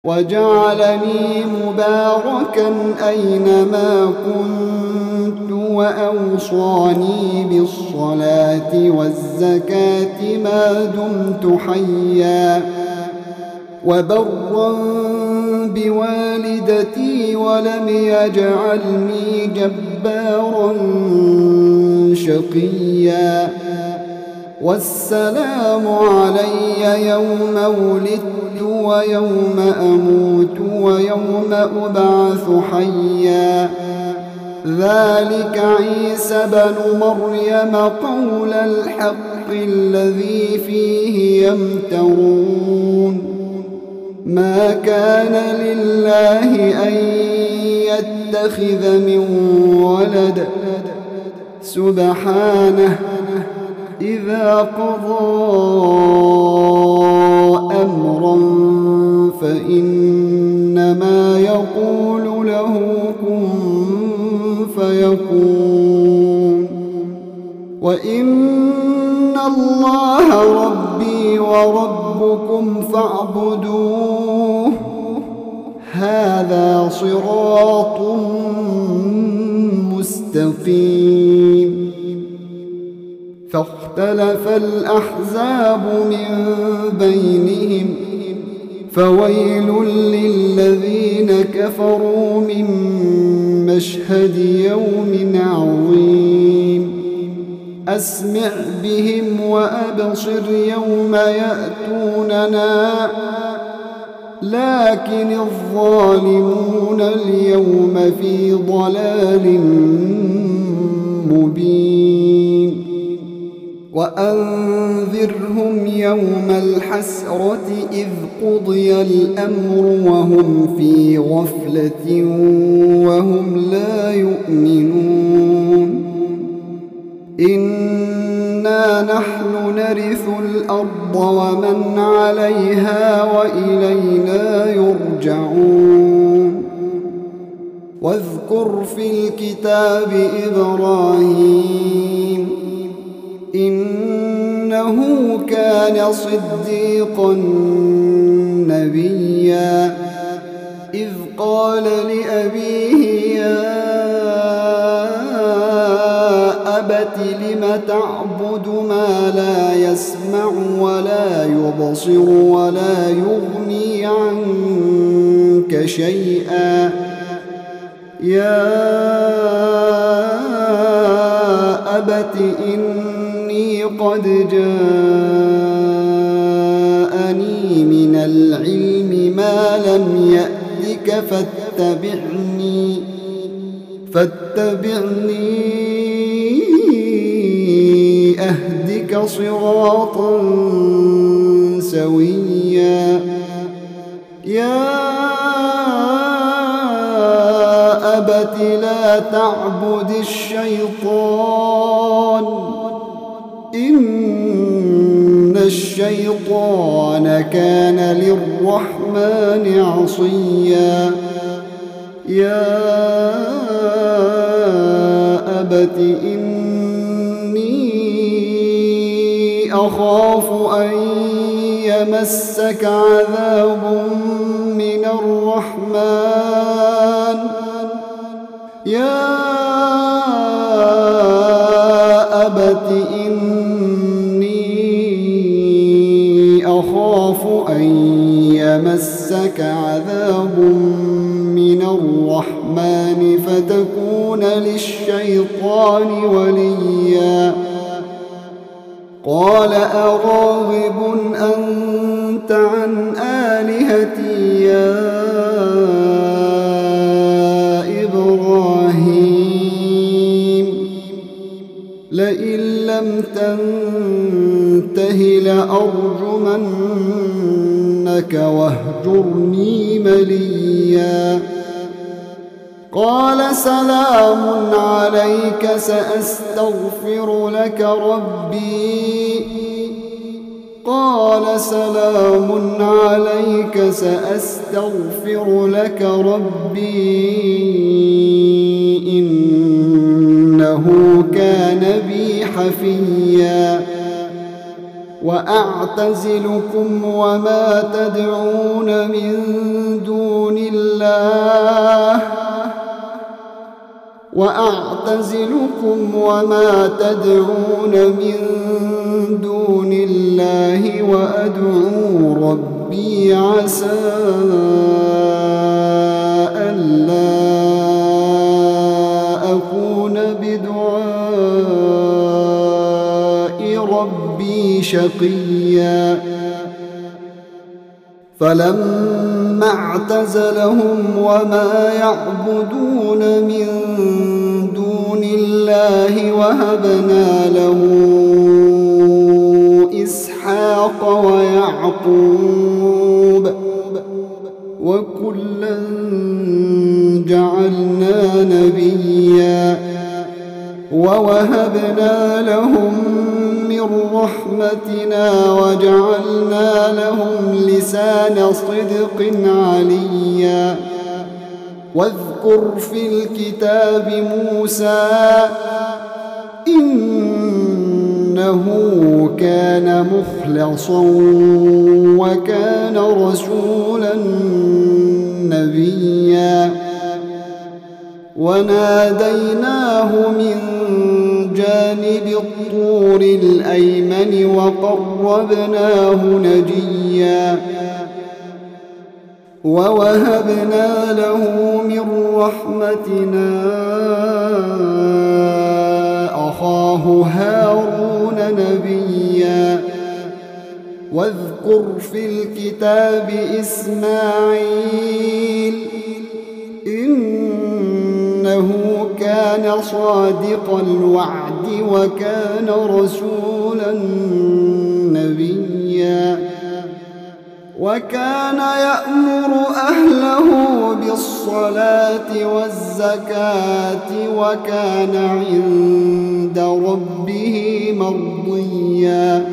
وجعلني مباركا أينما كنت وأوصاني بالصلاة والزكاة ما دمت حيا وبرا بوالدتي ولم يجعلني جبارا شقيا والسلام علي يوم ولدت ويوم أموت ويوم أبعث حيا ذلك عيسى بن مريم قول الحق الذي فيه يمترون ما كان لله أن يتخذ من ولد سبحانه إذا قضى أمرا فإنما يقول له كن فيكون وإن الله ربي وربكم فاعبدوه هذا صراط مستقيم فاختلف الأحزاب من بينهم فويل للذين كفروا من مشهد يوم عظيم أسمع بهم وأبصر يوم يأتوننا لكن الظالمون اليوم في ضلال مبين وأنذرهم يوم الحسرة إذ قضي الأمر وهم في غفلة وهم لا يؤمنون إنا نحن نرث الأرض ومن عليها وإلينا يرجعون واذكر في الكتاب إبراهيم إنه كان صديقا نبيا إذ قال لأبيه يا أبت لم تعبد ما لا يسمع ولا يبصر ولا يغني عنك شيئا يا أبت إني قد جاءني من العلم ما لم يأتك فاتبعني أهدك صراطا سويا يا أبت لا تعبد الشيطان إن الشيطان كان للرحمن عصيا يا أبت إني أخاف أن يمسك عذاب من الرحمن يا أبت إني أخاف أن يمسك عذاب من الرحمن فتكون للشيطان وليا قال أراغب أنت عن آلهتي يا لئن لم تنته لأرجمنك واهجرني مليا قال سلام عليك سأستغفر لك ربي قال سلام عليك سأستغفر لك ربي إنه كان بي حفيا وأعتزلكم وما تدعون من دون الله وأدعو ربي عسى ألا أكون بدعاء ربي شقيا فلما اعتزلهم وما يعبدون من دون الله وهبنا له إسحاق ويعقوب وكلا جعلنا نبيا ووهبنا لهم من رحمتنا وجعلنا لهم لسان صدق عليا واذكر في الكتاب موسى إنه كان مخلصا وكان رسولا نبيا وناديناه من جانب الطور الأيمن وقربناه نجيا ووهبنا له من رحمتنا أخاه هارون نبيا واذكر في الكتاب إسماعيل إنه كان صادق الوعد وكان رسولا نبيا وكان يأمر أهله بالصلاة والزكاة وكان عند ربه مرضيا